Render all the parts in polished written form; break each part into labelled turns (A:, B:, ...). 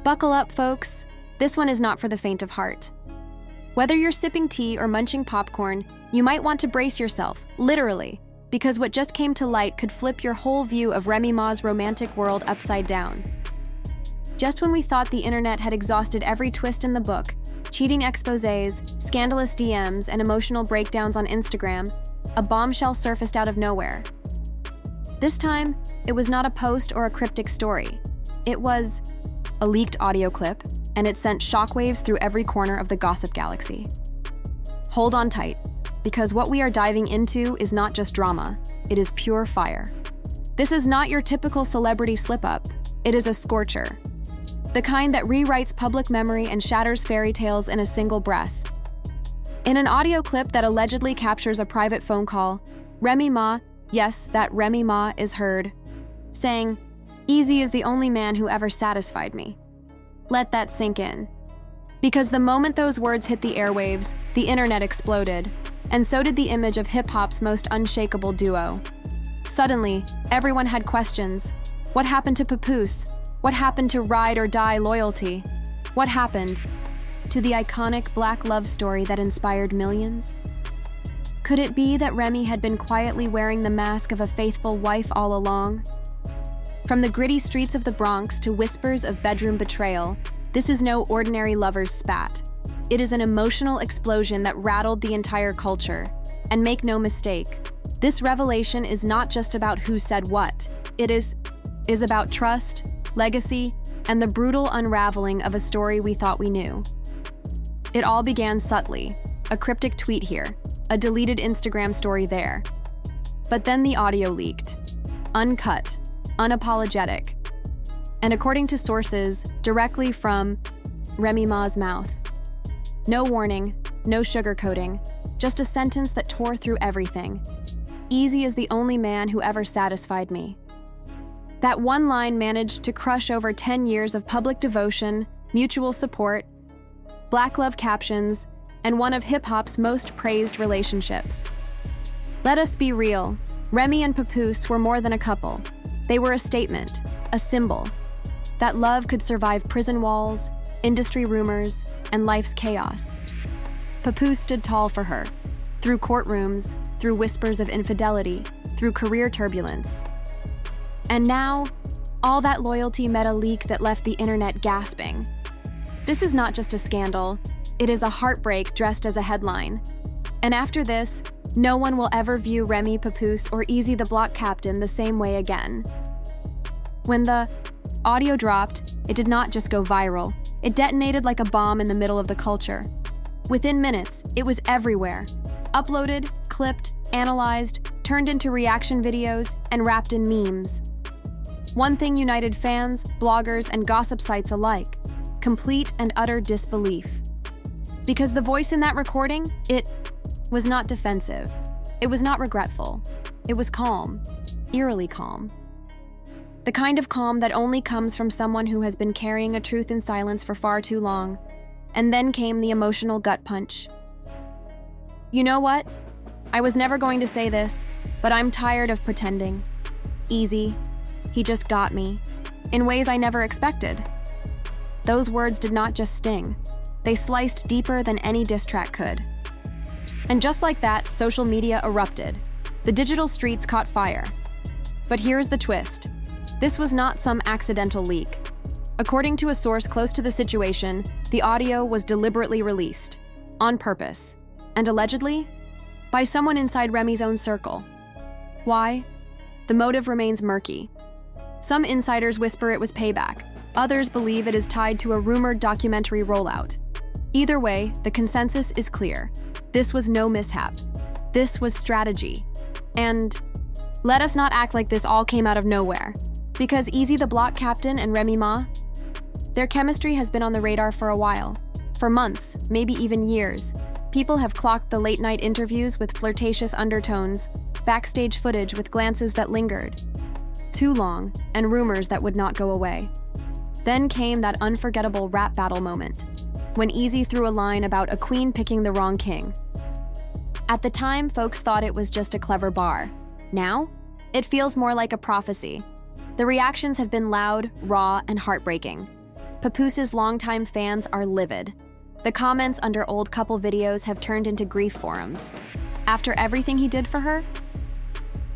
A: Buckle up, folks. This one is not for the faint of heart. Whether you're sipping tea or munching popcorn, you might want to brace yourself, literally, because what just came to light could flip your whole view of Remy Ma's romantic world upside down. Just when we thought the internet had exhausted every twist in the book, cheating exposés, scandalous DMs, and emotional breakdowns on Instagram, a bombshell surfaced out of nowhere. This time, it was not a post or a cryptic story. It was a leaked audio clip, and it sent shockwaves through every corner of the gossip galaxy. Hold on tight, because what we are diving into is not just drama, it is pure fire. This is not your typical celebrity slip-up, it is a scorcher. The kind that rewrites public memory and shatters fairy tales in a single breath. In an audio clip that allegedly captures a private phone call, Remy Ma, yes, that Remy Ma is heard, saying, "Eazy is the only man who ever satisfied me." Let that sink in. Because the moment those words hit the airwaves, the internet exploded, and so did the image of hip-hop's most unshakable duo. Suddenly, everyone had questions. What happened to Papoose? What happened to ride or die loyalty? What happened to the iconic black love story that inspired millions? Could it be that Remy had been quietly wearing the mask of a faithful wife all along? From the gritty streets of the Bronx to whispers of bedroom betrayal, this is no ordinary lover's spat. It is an emotional explosion that rattled the entire culture. And make no mistake, this revelation is not just about who said what. It is about trust, legacy, and the brutal unraveling of a story we thought we knew. It all began subtly, a cryptic tweet here, a deleted Instagram story there. But then the audio leaked, uncut, unapologetic, and according to sources, directly from Remy Ma's mouth. No warning, no sugarcoating, just a sentence that tore through everything. "Eazy is the only man who ever satisfied me." That one line managed to crush over 10 years of public devotion, mutual support, black love captions, and one of hip-hop's most praised relationships. Let us be real, Remy and Papoose were more than a couple. They were a statement, a symbol, that love could survive prison walls, industry rumors, and life's chaos. Papoose stood tall for her, through courtrooms, through whispers of infidelity, through career turbulence. And now, all that loyalty met a leak that left the internet gasping. This is not just a scandal, it is a heartbreak dressed as a headline. And after this, no one will ever view Remy, Papoose, or Eazy the Block Captain the same way again. When the audio dropped, it did not just go viral, it detonated like a bomb in the middle of the culture. Within minutes, it was everywhere. Uploaded, clipped, analyzed, turned into reaction videos, and wrapped in memes. One thing united fans, bloggers, and gossip sites alike: complete and utter disbelief. Because the voice in that recording, it was not defensive. It was not regretful. It was calm, eerily calm. The kind of calm that only comes from someone who has been carrying a truth in silence for far too long. And then came the emotional gut punch. You know what? I was never going to say this, but I'm tired of pretending. Eazy, he just got me, in ways I never expected. Those words did not just sting. They sliced deeper than any diss track could. And just like that, social media erupted. The digital streets caught fire. But here's the twist. This was not some accidental leak. According to a source close to the situation, the audio was deliberately released, on purpose, and allegedly, by someone inside Remy's own circle. Why? The motive remains murky. Some insiders whisper it was payback. Others believe it is tied to a rumored documentary rollout. Either way, the consensus is clear. This was no mishap. This was strategy. And let us not act like this all came out of nowhere. Because Eazy the Block Captain and Remy Ma, their chemistry has been on the radar for a while. For months, maybe even years. People have clocked the late-night interviews with flirtatious undertones, backstage footage with glances that lingered. Too long, and rumors that would not go away. Then came that unforgettable rap battle moment, when Eazy threw a line about a queen picking the wrong king. At the time, folks thought it was just a clever bar. Now, it feels more like a prophecy. The reactions have been loud, raw, and heartbreaking. Papoose's longtime fans are livid. The comments under old couple videos have turned into grief forums. After everything he did for her,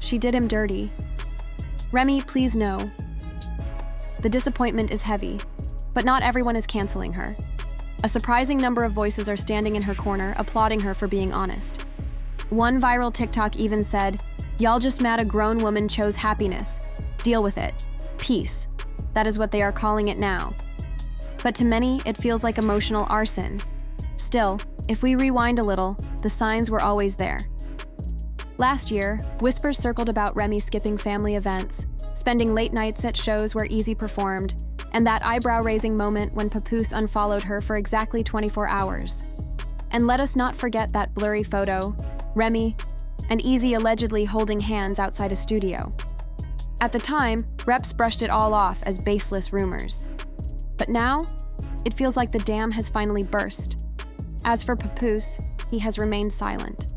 A: she did him dirty. Remy, please know. The disappointment is heavy, but not everyone is canceling her. A surprising number of voices are standing in her corner, applauding her for being honest. One viral TikTok even said, "Y'all just mad a grown woman chose happiness. Deal with it. Peace." That is what they are calling it now. But to many, it feels like emotional arson. Still, if we rewind a little, the signs were always there. Last year, whispers circled about Remy skipping family events, spending late nights at shows where Eazy performed, and that eyebrow-raising moment when Papoose unfollowed her for exactly 24 hours. And let us not forget that blurry photo, Remy and Eazy allegedly holding hands outside a studio. At the time, reps brushed it all off as baseless rumors. But now, it feels like the dam has finally burst. As for Papoose, he has remained silent.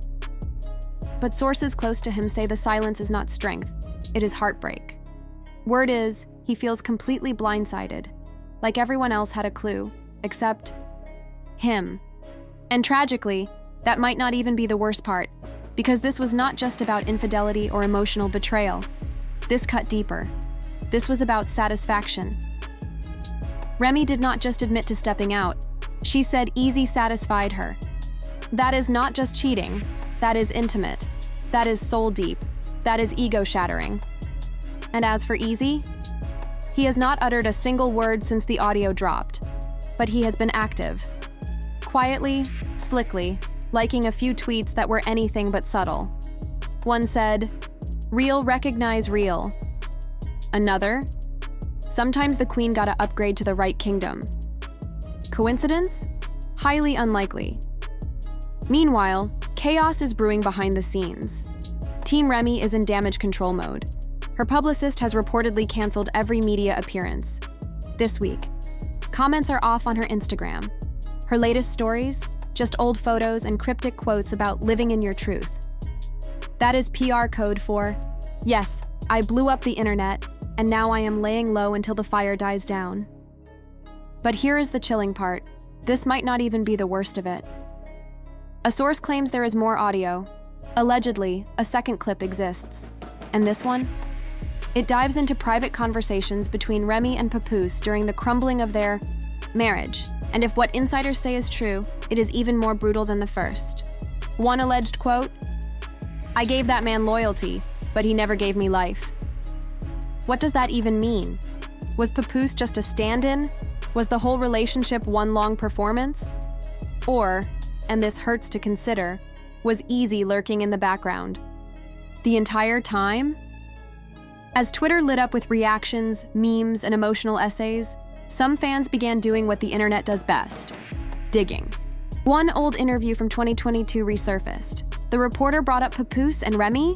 A: But sources close to him say the silence is not strength, it is heartbreak. Word is, he feels completely blindsided, like everyone else had a clue, except him. And tragically, that might not even be the worst part, because this was not just about infidelity or emotional betrayal. This cut deeper. This was about satisfaction. Remy did not just admit to stepping out. She said Eazy satisfied her. That is not just cheating. That is intimate. That is soul deep. That is ego-shattering. And as for Eazy, he has not uttered a single word since the audio dropped, but he has been active. Quietly, slickly, liking a few tweets that were anything but subtle. One said, "Real recognize real." Another, "Sometimes the queen gotta upgrade to the right kingdom." Coincidence? Highly unlikely. Meanwhile, chaos is brewing behind the scenes. Team Remy is in damage control mode. Her publicist has reportedly canceled every media appearance. This week, comments are off on her Instagram. Her latest stories? Just old photos and cryptic quotes about living in your truth. That is PR code for, "Yes, I blew up the internet, and now I am laying low until the fire dies down." But here is the chilling part. This might not even be the worst of it. A source claims there is more audio. Allegedly, a second clip exists. And this one? It dives into private conversations between Remy and Papoose during the crumbling of their marriage. And if what insiders say is true, it is even more brutal than the first. One alleged quote, "I gave that man loyalty, but he never gave me life." What does that even mean? Was Papoose just a stand-in? Was the whole relationship one long performance? Or, and this hurts to consider, was Eazy lurking in the background the entire time? As Twitter lit up with reactions, memes, and emotional essays, some fans began doing what the internet does best, digging. One old interview from 2022 resurfaced. The reporter brought up Papoose and Remy.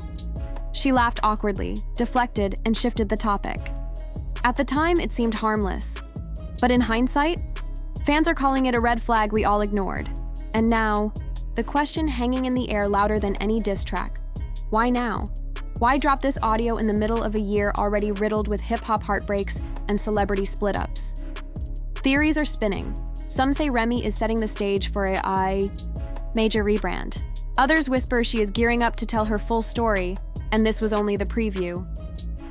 A: She laughed awkwardly, deflected, and shifted the topic. At the time, it seemed harmless. But in hindsight, fans are calling it a red flag we all ignored. And now, the question hanging in the air louder than any diss track. Why now? Why drop this audio in the middle of a year already riddled with hip-hop heartbreaks and celebrity split-ups? Theories are spinning. Some say Remy is setting the stage for a major rebrand. Others whisper she is gearing up to tell her full story, and this was only the preview.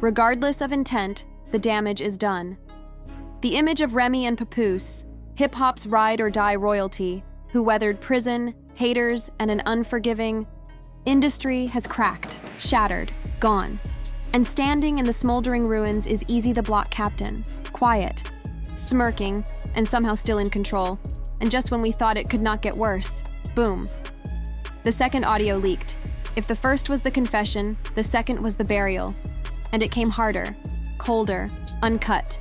A: Regardless of intent, the damage is done. The image of Remy and Papoose, hip-hop's ride-or-die royalty, who weathered prison, haters, and an unforgiving industry, has cracked, shattered, gone. And standing in the smoldering ruins is Eazy the block captain, quiet, smirking, and somehow still in control. And just when we thought it could not get worse, boom. The second audio leaked. If the first was the confession, the second was the burial. And it came harder, colder, uncut.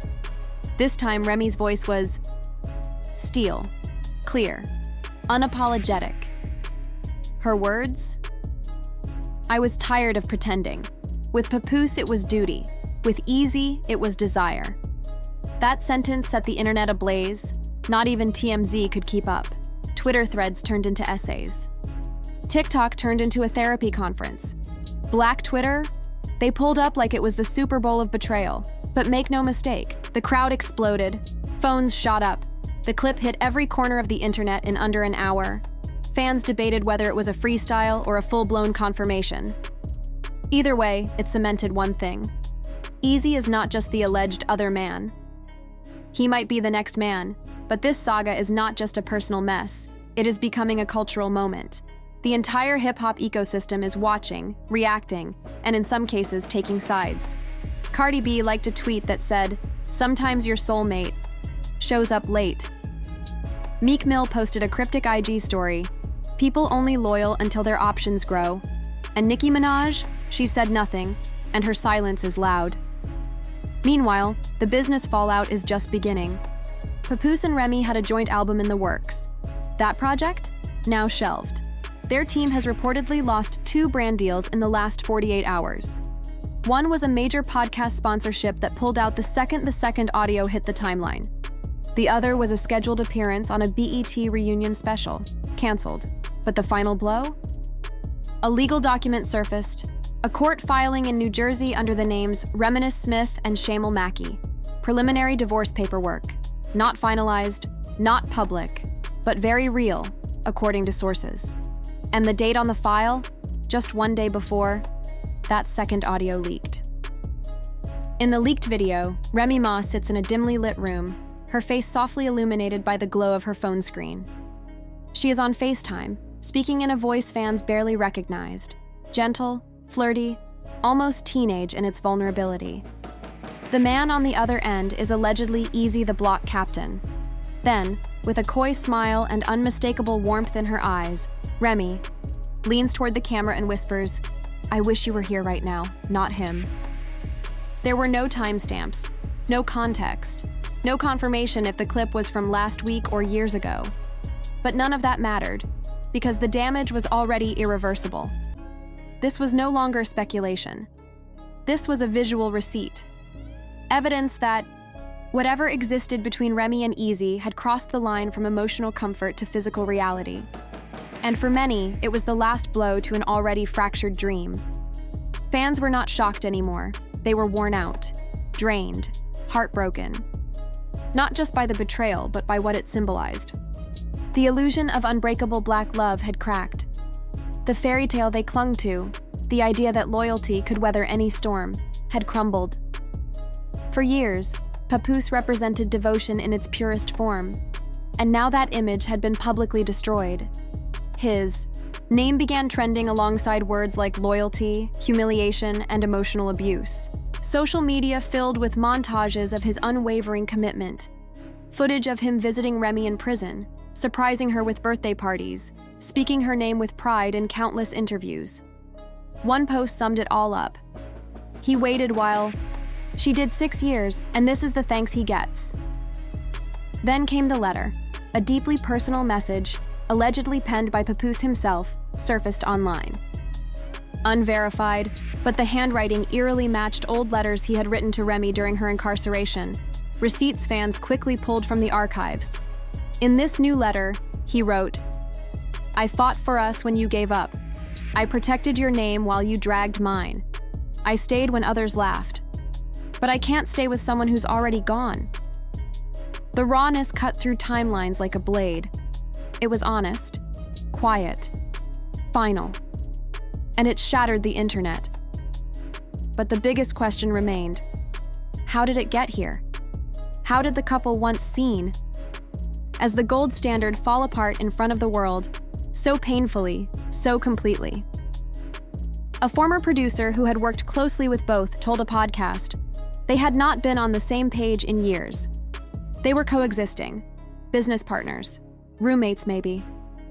A: This time, Remy's voice was steel, clear, unapologetic. Her words? "I was tired of pretending. With Papoose, it was duty. With Eazy, it was desire." That sentence set the internet ablaze. Not even TMZ could keep up. Twitter threads turned into essays. TikTok turned into a therapy conference. Black Twitter? They pulled up like it was the Super Bowl of betrayal. But make no mistake, the crowd exploded. Phones shot up. The clip hit every corner of the internet in under an hour. Fans debated whether it was a freestyle or a full-blown confirmation. Either way, it cemented one thing. Eazy is not just the alleged other man. He might be the next man, but this saga is not just a personal mess. It is becoming a cultural moment. The entire hip-hop ecosystem is watching, reacting, and in some cases taking sides. Cardi B liked a tweet that said, "Sometimes your soulmate shows up late." Meek Mill posted a cryptic IG story, "People only loyal until their options grow." And Nicki Minaj, she said nothing, and her silence is loud. Meanwhile, the business fallout is just beginning. Papoose and Remy had a joint album in the works. That project? Now shelved. Their team has reportedly lost 2 brand deals in the last 48 hours. One was a major podcast sponsorship that pulled out the second audio hit the timeline. The other was a scheduled appearance on a BET reunion special, canceled. But the final blow? A legal document surfaced, a court filing in New Jersey under the names Reminisce Smith and Shamal Mackey. Preliminary divorce paperwork. Not finalized, not public, but very real, according to sources. And the date on the file? Just one day before that second audio leaked. In the leaked video, Remy Ma sits in a dimly lit room, her face softly illuminated by the glow of her phone screen. She is on FaceTime, speaking in a voice fans barely recognized, gentle, flirty, almost teenage in its vulnerability. The man on the other end is allegedly Eazy the block captain. Then, with a coy smile and unmistakable warmth in her eyes, Remy leans toward the camera and whispers, "I wish you were here right now, not him." There were no timestamps, no context, no confirmation if the clip was from last week or years ago. But none of that mattered, because the damage was already irreversible. This was no longer speculation. This was a visual receipt. Evidence that whatever existed between Remy and Eazy had crossed the line from emotional comfort to physical reality. And for many, it was the last blow to an already fractured dream. Fans were not shocked anymore. They were worn out, drained, heartbroken. Not just by the betrayal, but by what it symbolized. The illusion of unbreakable black love had cracked. The fairy tale they clung to, the idea that loyalty could weather any storm, had crumbled. For years, Papoose represented devotion in its purest form, and now that image had been publicly destroyed. His name began trending alongside words like loyalty, humiliation, and emotional abuse. Social media filled with montages of his unwavering commitment. Footage of him visiting Remy in prison, surprising her with birthday parties, speaking her name with pride in countless interviews. One post summed it all up. He waited while she did 6 years, and this is the thanks he gets. Then came the letter, a deeply personal message, allegedly penned by Papoose himself, surfaced online. Unverified, but the handwriting eerily matched old letters he had written to Remy during her incarceration. Receipts fans quickly pulled from the archives. In this new letter, he wrote, "I fought for us when you gave up. I protected your name while you dragged mine. I stayed when others laughed. But I can't stay with someone who's already gone." The rawness cut through timelines like a blade. It was honest, quiet, final, and it shattered the internet. But the biggest question remained. How did it get here? How did the couple once seen as the gold standard fall apart in front of the world, so painfully, so completely? A former producer who had worked closely with both told a podcast they had not been on the same page in years. They were coexisting, business partners, roommates maybe.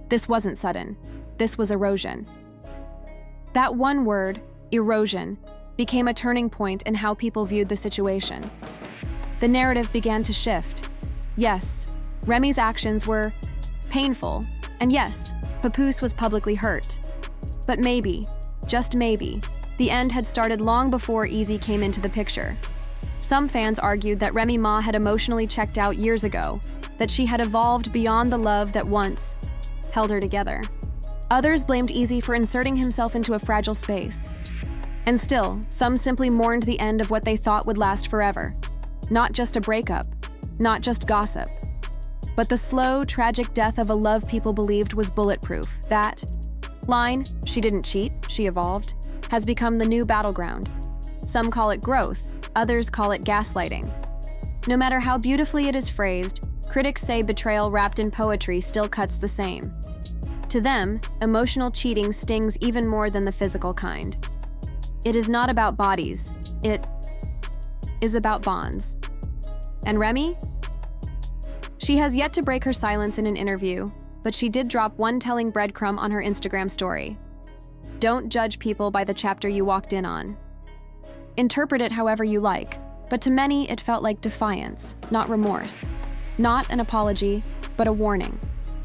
A: This wasn't sudden. This was erosion. That one word, erosion, became a turning point in how people viewed the situation. The narrative began to shift. Yes, Remy's actions were painful, and yes, Papoose was publicly hurt. But maybe, just maybe, the end had started long before Eazy came into the picture. Some fans argued that Remy Ma had emotionally checked out years ago, that she had evolved beyond the love that once held her together. Others blamed Eazy for inserting himself into a fragile space. And still, some simply mourned the end of what they thought would last forever. Not just a breakup, not just gossip, but the slow, tragic death of a love people believed was bulletproof. That line, "She didn't cheat, she evolved," has become the new battleground. Some call it growth, others call it gaslighting. No matter how beautifully it is phrased, critics say betrayal wrapped in poetry still cuts the same. To them, emotional cheating stings even more than the physical kind. It is not about bodies, it is about bonds. And Remy? She has yet to break her silence in an interview, but she did drop one telling breadcrumb on her Instagram story. Don't judge people by the chapter you walked in on. Interpret it however you like, but to many it felt like defiance, not remorse. Not an apology, but a warning.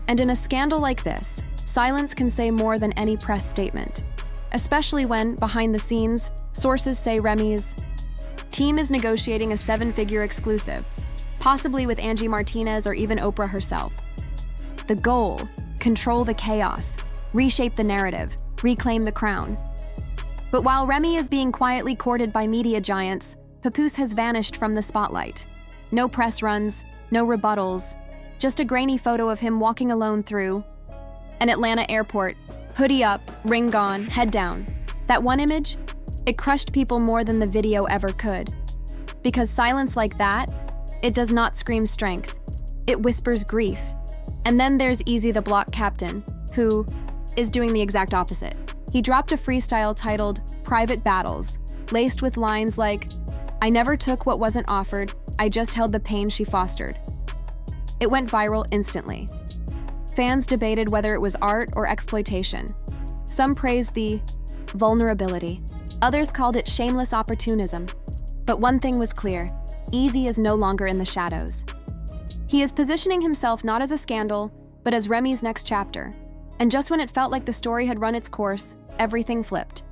A: And in a scandal like this, silence can say more than any press statement, especially when, behind the scenes, sources say Remy's team is negotiating a 7-figure exclusive, possibly with Angie Martinez or even Oprah herself. The goal: control the chaos, reshape the narrative, reclaim the crown. But while Remy is being quietly courted by media giants, Papoose has vanished from the spotlight. No press runs, no rebuttals, just a grainy photo of him walking alone through an Atlanta airport, hoodie up, ring gone, head down. That one image, it crushed people more than the video ever could. Because silence like that, it does not scream strength, it whispers grief. And then there's Eazy the block captain, who is doing the exact opposite. He dropped a freestyle titled "Private Battles," laced with lines like, "I never took what wasn't offered, I just held the pain she fostered." It went viral instantly. Fans debated whether it was art or exploitation. Some praised the vulnerability. Others called it shameless opportunism. But one thing was clear: Eazy is no longer in the shadows. He is positioning himself not as a scandal, but as Remy's next chapter. And just when it felt like the story had run its course, everything flipped.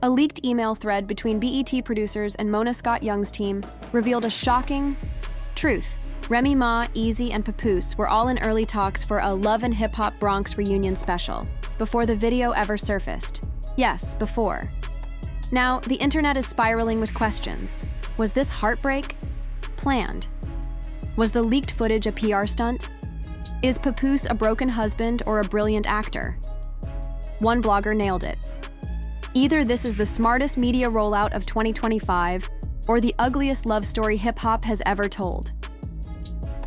A: A leaked email thread between BET producers and Mona Scott Young's team revealed a shocking truth. Remy Ma, Eazy, and Papoose were all in early talks for a Love and Hip Hop Bronx reunion special, before the video ever surfaced. Yes, before. Now, the internet is spiraling with questions. Was this heartbreak? Planned? Was the leaked footage a PR stunt? Is Papoose a broken husband or a brilliant actor? One blogger nailed it. Either this is the smartest media rollout of 2025, or the ugliest love story hip-hop has ever told.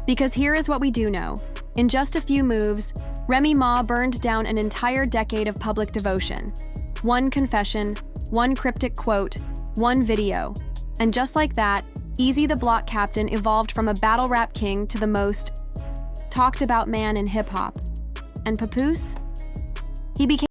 A: Because here is what we do know. In just a few moves, Remy Ma burned down an entire decade of public devotion. One confession, one cryptic quote, one video. And just like that, Eazy the block captain evolved from a battle rap king to the most talked about man in hip-hop. And Papoose? He became